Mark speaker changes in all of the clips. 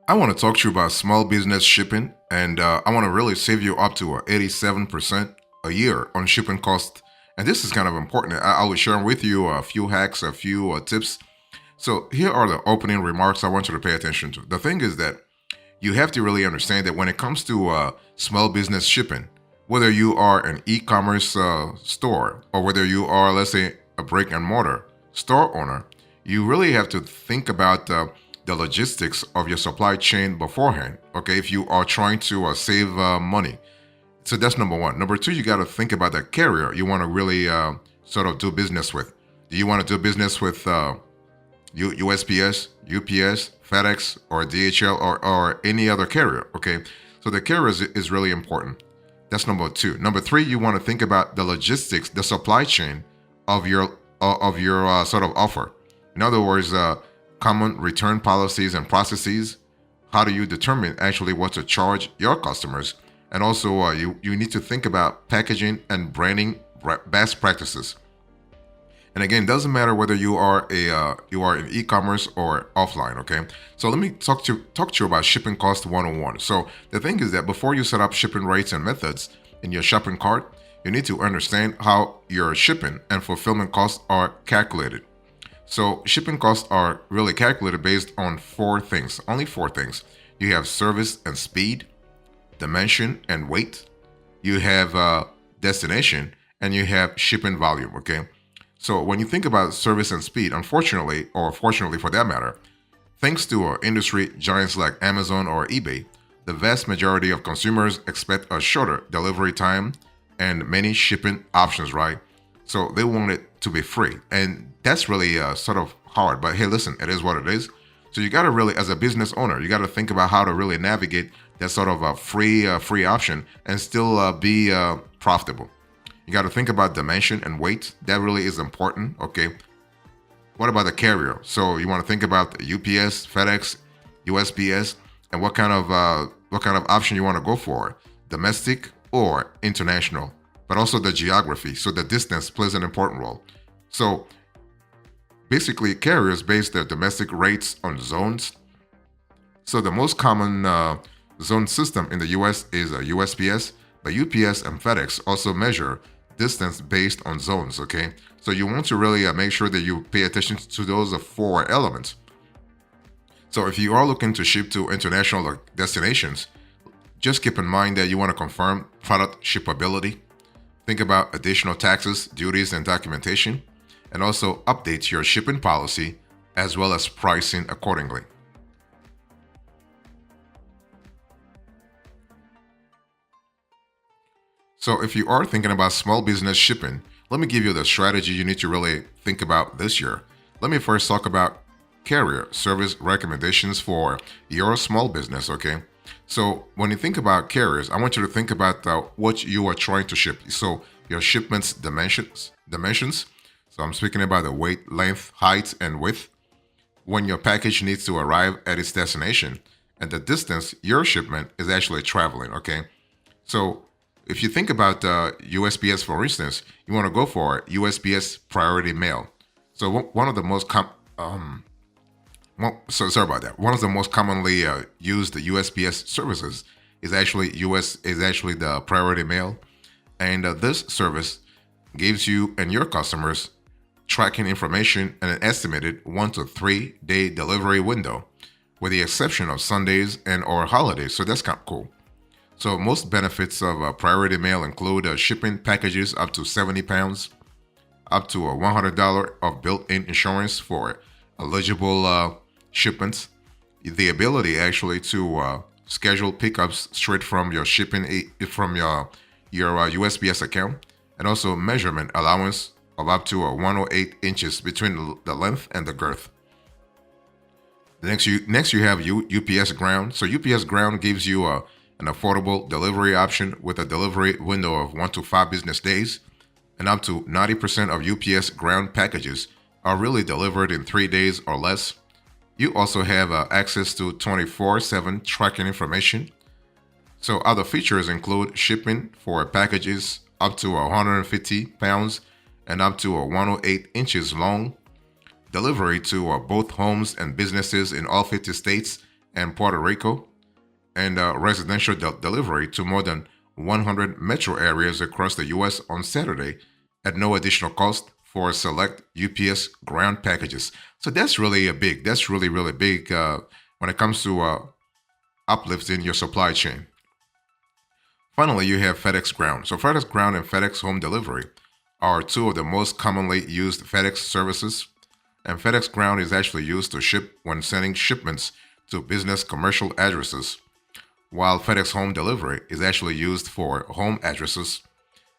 Speaker 1: I want to talk to you about small business shipping, and I want to really save you up to 87% a year on shipping cost. And this is kind of important. I will share with you a few hacks, a few tips. So here are the opening remarks I want you to pay attention to. The thing is that you have to really understand that when it comes to small business shipping, whether you are an e-commerce store or whether you are, let's say, a brick and mortar store owner, you really have to think about the logistics of your supply chain beforehand. Okay, if you are trying to save money, so that's number one. Number two, you got to think about the carrier you want to really sort of do business with. Do you want to do business with USPS, UPS, FedEx, or DHL, or any other carrier? Okay, so the carrier is really important. That's number two. Number three, you want to think about the logistics, the supply chain of your sort of offer. In other words, common return policies and processes. How do you determine actually what to charge your customers? And also, you need to think about packaging and branding best practices. And again, it doesn't matter whether you are in e-commerce or offline. Okay, so let me talk to you about shipping cost 101. So the thing is that before you set up shipping rates and methods in your shopping cart, you need to understand how your shipping and fulfillment costs are calculated. So shipping costs are really calculated based on four things, only four things. You have service and speed, dimension and weight. You have destination, and you have shipping volume. Okay. So when you think about service and speed, unfortunately, or fortunately for that matter, thanks to industry giants like Amazon or eBay, the vast majority of consumers expect a shorter delivery time and many shipping options, right? So they want it to be free. And that's really sort of hard. But hey, listen, it is what it is. So you got to really, as a business owner, you got to think about how to really navigate that sort of a free option and still be profitable. You got to think about dimension and weight. That really is important. Okay. What about the carrier? So you want to think about the UPS, FedEx, USPS, and what kind of option you want to go for, domestic or international, but also the geography. So the distance plays an important role. So basically, carriers base their domestic rates on zones. So the most common zone system in the U.S. is USPS, but UPS and FedEx also measure distance based on zones. Okay, so you want to really make sure that you pay attention to those four elements. So if you are looking to ship to international destinations, just keep in mind that you want to confirm product shippability. Think about additional taxes, duties, and documentation, and also update your shipping policy as well as pricing accordingly. So if you are thinking about small business shipping, let me give you the strategy you need to really think about this year. Let me first talk about carrier service recommendations for your small business, okay? So when you think about carriers, I want you to think about what you are trying to ship. So your shipments dimensions. So I'm speaking about the weight, length, height, and width. When your package needs to arrive at its destination, and the distance your shipment is actually traveling, okay? So if you think about USPS, for instance, you want to go for USPS Priority Mail. So one of the most so sorry about that. One of the most commonly used USPS services is actually the Priority Mail, and this service gives you and your customers tracking information and an estimated 1 to 3 day delivery window, with the exception of Sundays and or holidays. So that's kind of cool. So most benefits of Priority Mail include shipping packages up to 70 pounds, up to $100 of built-in insurance for eligible shipments, the ability actually to schedule pickups straight from your from your USPS account, and also measurement allowance of up to 108 inches between the length and the girth. Next you have UPS Ground. So UPS Ground gives you an affordable delivery option with a delivery window of 1 to 5 business days, and up to 90% of UPS Ground packages are really delivered in 3 days or less. You also have access to 24/7 tracking information. So other features include shipping for packages up to 150 pounds and up to 108 inches long, delivery to both homes and businesses in all 50 states and Puerto Rico, and residential delivery to more than 100 metro areas across the U.S. on Saturday at no additional cost for select UPS ground packages. So that's really that's really, really big when it comes to uplifts in your supply chain. Finally, you have FedEx Ground. So FedEx Ground and FedEx Home Delivery are two of the most commonly used FedEx services. And FedEx Ground is actually used to ship when sending shipments to business commercial addresses, while FedEx Home Delivery is actually used for home addresses.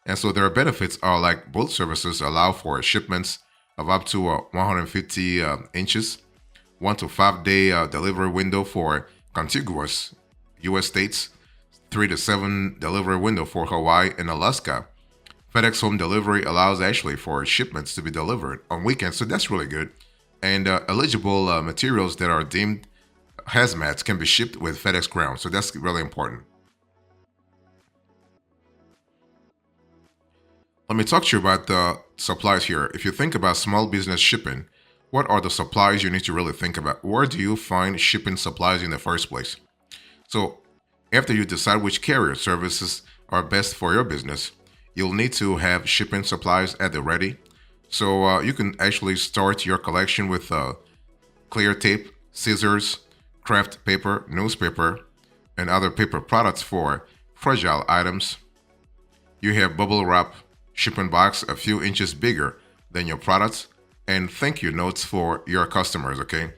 Speaker 1: And so their benefits are like both services allow for shipments of up to 150 inches, 1 to 5 day delivery window for contiguous U.S. states, 3 to 7 delivery window for Hawaii and Alaska. FedEx Home Delivery allows actually for shipments to be delivered on weekends, so that's really good. And eligible materials that are deemed hazmats can be shipped with FedEx Ground, so that's really important. Let me talk to you about the supplies here. If you think about small business shipping, what are the supplies you need to really think about? Where do you find shipping supplies in the first place? So, after you decide which carrier services are best for your business, you'll need to have shipping supplies at the ready. So, you can actually start your collection with clear tape, scissors, craft paper, newspaper, and other paper products for fragile items. You have bubble wrap shipping box a few inches bigger than your products, and thank you notes for your customers, okay?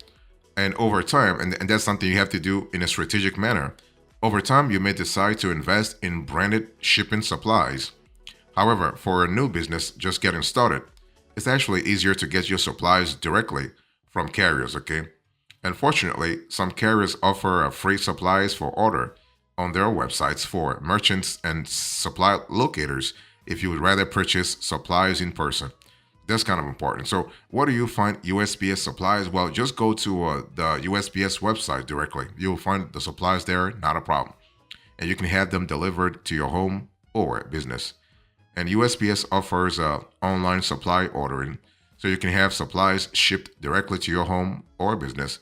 Speaker 1: And over time, and that's something you have to do in a strategic manner, over time you may decide to invest in branded shipping supplies. However, for a new business just getting started, it's actually easier to get your supplies directly from carriers, okay? Unfortunately, some carriers offer free supplies for order on their websites for merchants and supply locators if you would rather purchase supplies in person. That's kind of important. So, where do you find USPS supplies? Well, just go to the USPS website directly. You'll find the supplies there, not a problem. And you can have them delivered to your home or business. And USPS offers online supply ordering, so you can have supplies shipped directly to your home or business.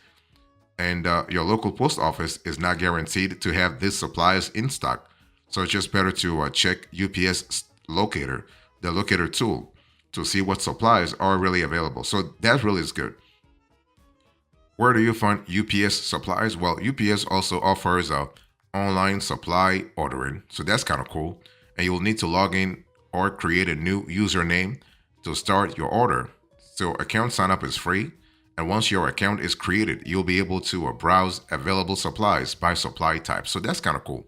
Speaker 1: And your local post office is not guaranteed to have these supplies in stock. So it's just better to check UPS locator, the locator tool, to see what supplies are really available. So that really is good. Where do you find UPS supplies? Well, UPS also offers online supply ordering. So that's kind of cool. And you'll need to log in or create a new username to start your order. So account sign up is free. And once your account is created, you'll be able to browse available supplies by supply type. So that's kind of cool.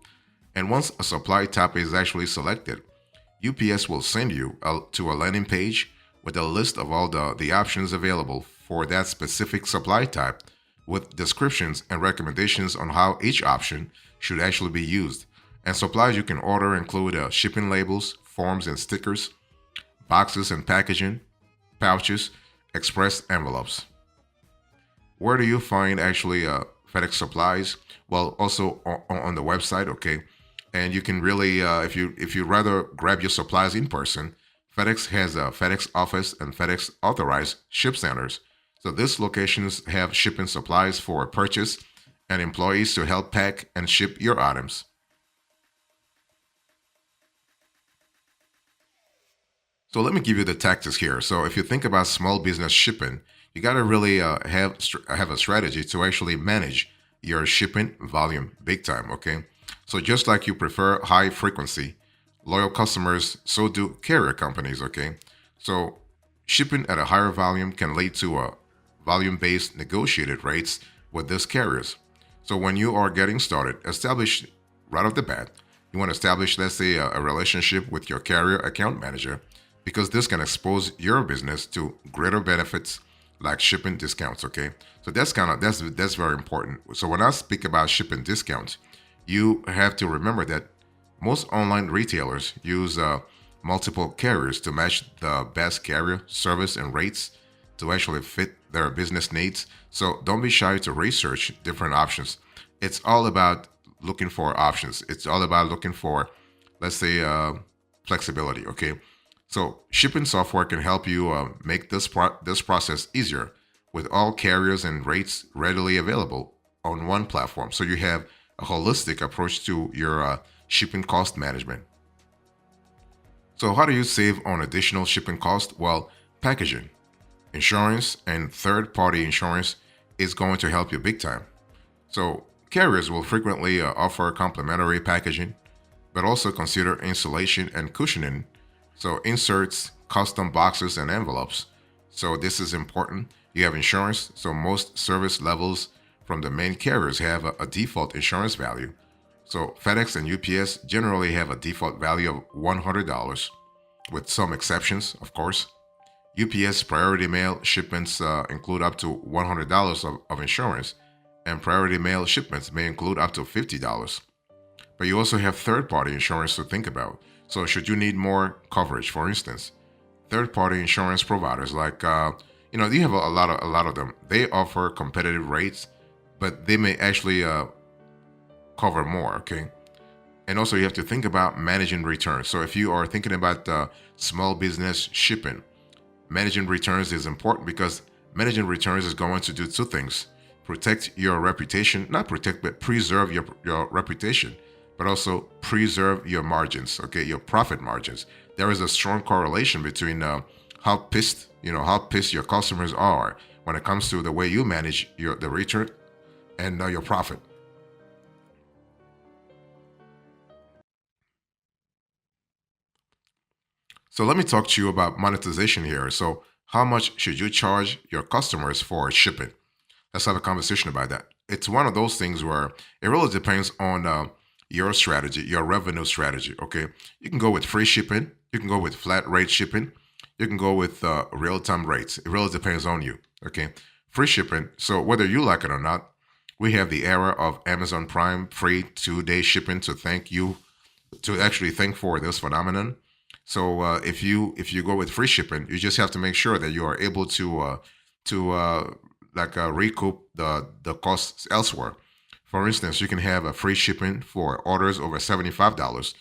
Speaker 1: And once a supply type is actually selected, UPS will send you to a landing page with a list of all the options available for that specific supply type, with descriptions and recommendations on how each option should actually be used. And supplies you can order include shipping labels, forms and stickers, boxes and packaging, pouches, express envelopes. Where do you find actually FedEx supplies? Well, also on the website, okay. And you can really, if you rather grab your supplies in person, FedEx has a FedEx office and FedEx authorized ship centers. So these locations have shipping supplies for purchase and employees to help pack and ship your items. So let me give you the tactics here. So if you think about small business shipping, you got to really have a strategy to actually manage your shipping volume big time. Okay, so just like you prefer high frequency, loyal customers, so do carrier companies. Okay, so shipping at a higher volume can lead to a volume-based negotiated rates with these carriers. So when you are getting started, establish right off the bat, you want to establish, let's say, a relationship with your carrier account manager, because this can expose your business to greater benefits like shipping discounts. Okay, so that's very important. So when I speak about shipping discounts, you have to remember that most online retailers use multiple carriers to match the best carrier service and rates to actually fit their business needs. So don't be shy to research different options. It's all about looking for options. It's all about looking for, let's say, flexibility. Okay, so shipping software can help you make this process easier with all carriers and rates readily available on one platform. So you have a holistic approach to your shipping cost management. So how do you save on additional shipping cost? Well, packaging, insurance, and third-party insurance is going to help you big time. So carriers will frequently offer complimentary packaging, but also consider insulation and cushioning. So inserts, custom boxes, and envelopes. So this is important. You have insurance. So most service levels from the main carriers have a default insurance value. So FedEx and UPS generally have a default value of $100, with some exceptions, of course. UPS Priority Mail shipments include up to $100 of insurance, and Priority Mail shipments may include up to $50. But you also have third-party insurance to think about. So should you need more coverage, for instance, third-party insurance providers like you have a lot of them. They offer competitive rates, but they may actually cover more. Okay, and also you have to think about managing returns. So if you are thinking about small business shipping, managing returns is important because managing returns is going to do two things: protect your reputation, not protect, but preserve your reputation, but also preserve your margins, okay, your profit margins. There is a strong correlation between how pissed your customers are when it comes to the way you manage the return and your profit. So let me talk to you about monetization here. So how much should you charge your customers for shipping? Let's have a conversation about that. It's one of those things where it really depends on your strategy, your revenue strategy. Okay, you can go with free shipping, you can go with flat rate shipping, you can go with real time rates. It really depends on you. Okay, free shipping. So whether you like it or not, we have the era of Amazon Prime free 2 day shipping to thank you to actually thank for this phenomenon. So if you go with free shipping, you just have to make sure that you are able to recoup the costs elsewhere. For instance, you can have a free shipping for orders over $75.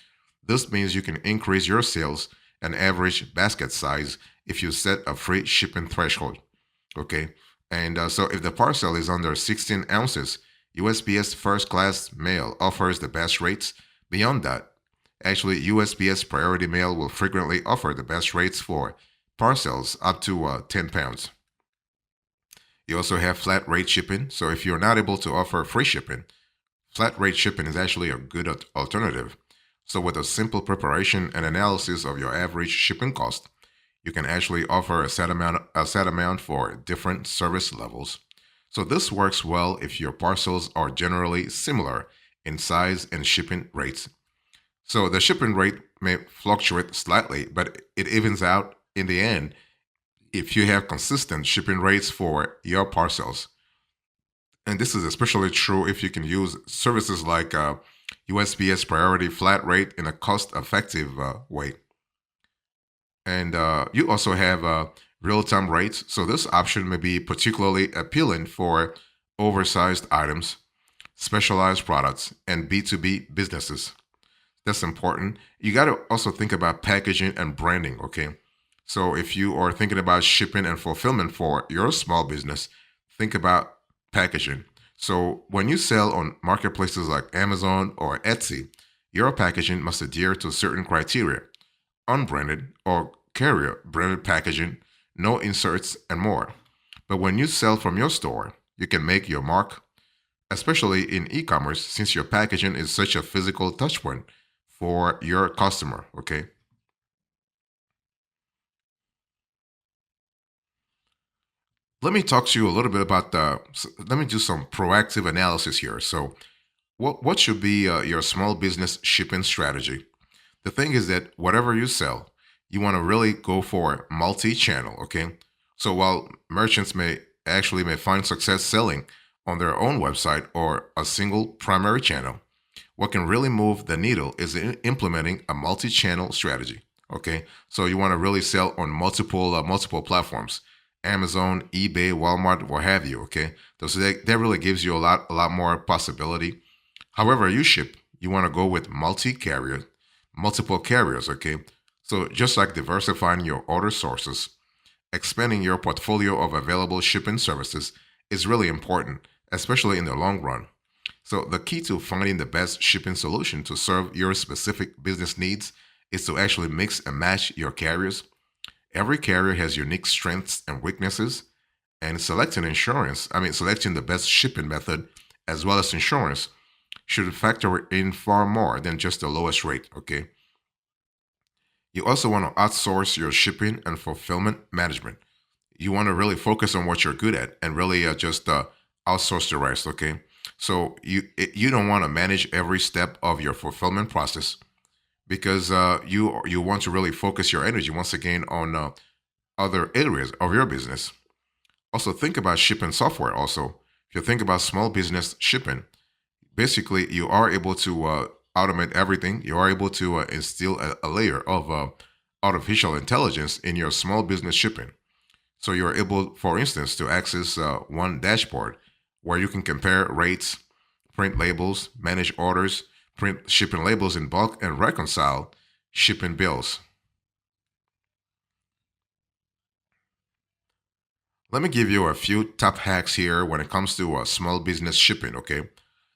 Speaker 1: This means you can increase your sales and average basket size if you set a free shipping threshold. Okay, and so if the parcel is under 16 ounces, USPS First Class Mail offers the best rates. Beyond that, actually, USPS Priority Mail will frequently offer the best rates for parcels up to 10 pounds. You also have flat rate shipping. So if you're not able to offer free shipping, flat rate shipping is actually a good alternative. So with a simple preparation and analysis of your average shipping cost, you can actually offer a set amount for different service levels. So this works well if your parcels are generally similar in size and shipping rates. So the shipping rate may fluctuate slightly, but it evens out in the end if you have consistent shipping rates for your parcels. And this is especially true if you can use services like USPS Priority Flat Rate in a cost effective way. And you also have real time rates. So this option may be particularly appealing for oversized items, specialized products, and B2B businesses. That's important. You got to also think about packaging and branding, okay? So if you are thinking about shipping and fulfillment for your small business, think about packaging. So when you sell on marketplaces like Amazon or Etsy, your packaging must adhere to certain criteria: unbranded or carrier branded packaging, no inserts, and more. But when you sell from your store, you can make your mark, especially in e commerce, since your packaging is such a physical touchpoint for your customer. Okay. Let me talk to you a little bit about let me do some proactive analysis here. So, what should be your small business shipping strategy? The thing is that whatever you sell, you want to really go for multi-channel. Okay. So while merchants may find success selling on their own website or a single primary channel, what can really move the needle is implementing a multi-channel strategy. Okay, so you want to really sell on multiple platforms: Amazon, eBay, Walmart, what have you. Okay, so that really gives you a lot more possibility. However, you ship, you want to go with multi-carrier, multiple carriers. Okay, so just like diversifying your order sources, expanding your portfolio of available shipping services is really important, especially in the long run. So, the key to finding the best shipping solution to serve your specific business needs is to actually mix and match your carriers. Every carrier has unique strengths and weaknesses, and selecting the best shipping method as well as insurance should factor in far more than just the lowest rate, okay? You also want to outsource your shipping and fulfillment management. You want to really focus on what you're good at and really just outsource the rest, okay? So you don't want to manage every step of your fulfillment process because you want to really focus your energy once again on other areas of your business. Also, think about shipping software. Also, if you think about small business shipping, basically you are able to automate everything. You are able to instill a layer of artificial intelligence in your small business shipping. So you're able, for instance, to access one dashboard where you can compare rates, print labels, manage orders, print shipping labels in bulk, and reconcile shipping bills. Let me give you a few top hacks here when it comes to small business shipping, okay?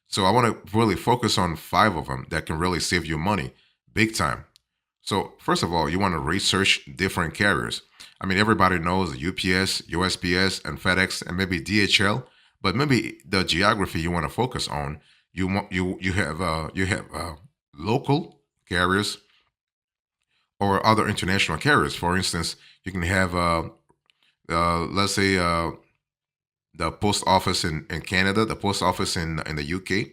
Speaker 1: So I want to really focus on five of them that can really save you money big time. So, first of all, you want to research different carriers. I mean, everybody knows UPS, USPS, and FedEx, and maybe DHL, but maybe the geography you want to focus on, you have local carriers or other international carriers. For instance, you can have let's say the post office in Canada, the post office in the UK.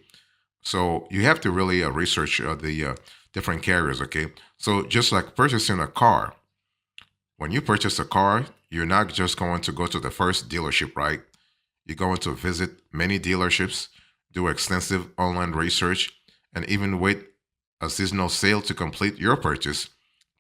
Speaker 1: So you have to really research the different carriers. Okay, so just like purchasing a car, when you purchase a car, you're not just going to go to the first dealership, right? You're going to visit many dealerships, do extensive online research, and even wait a seasonal sale to complete your purchase.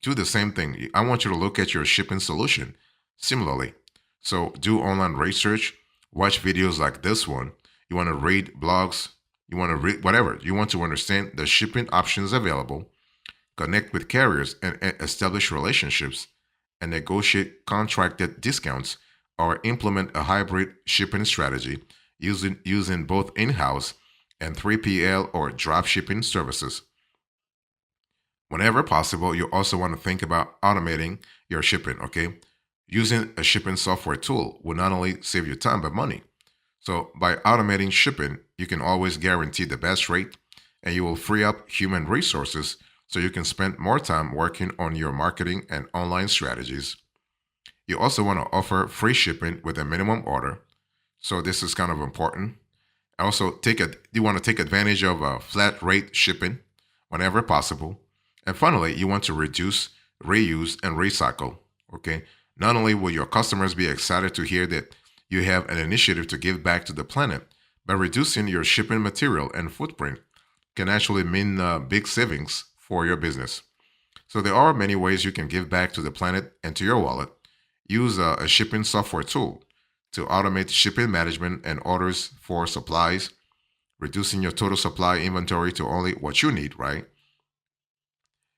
Speaker 1: Do the same thing. I want you to look at your shipping solution similarly. So do online research, watch videos like this one. You want to read blogs, you want to read whatever. You want to understand the shipping options available, connect with carriers and establish relationships, and negotiate contracted discounts or implement a hybrid shipping strategy using both in-house and 3PL or drop shipping services. Whenever possible, you also want to think about automating your shipping, okay? Using a shipping software tool will not only save you time but money. So, by automating shipping, you can always guarantee the best rate and you will free up human resources so you can spend more time working on your marketing and online strategies. You also want to offer free shipping with a minimum order. So, this is kind of important. Also, you want to take advantage of flat rate shipping whenever possible. And finally, you want to reduce, reuse, and recycle. Okay. Not only will your customers be excited to hear that you have an initiative to give back to the planet, but reducing your shipping material and footprint can actually mean big savings for your business. So there are many ways you can give back to the planet and to your wallet. Use a shipping software tool to automate shipping management and orders for supplies, reducing your total supply inventory to only what you need, right?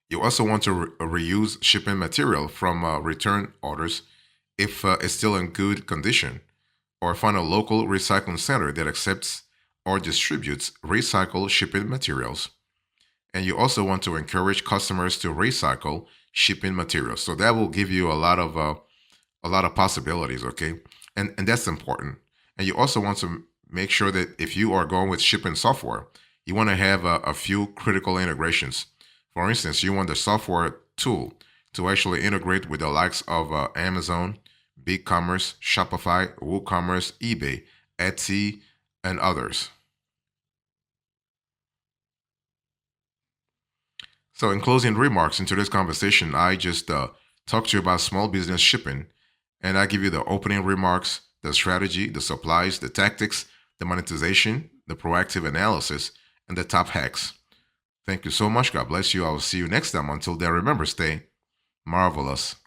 Speaker 1: You also want to reuse shipping material from return orders if it's still in good condition, or find a local recycling center that accepts or distributes recycled shipping materials. And you also want to encourage customers to recycle shipping materials. So that will give you a lot of possibilities, okay? And that's important. And you also want to make sure that if you are going with shipping software, you want to have a few critical integrations. For instance, you want the software tool to actually integrate with the likes of Amazon, BigCommerce, Shopify, WooCommerce, eBay, Etsy, and others. So, in closing remarks in today's conversation, I just talked to you about small business shipping, and I give you the opening remarks, the strategy, the supplies, the tactics, the monetization, the proactive analysis, and the top hacks. Thank you so much. God bless you. I will see you next time. Until then, remember, stay marvelous.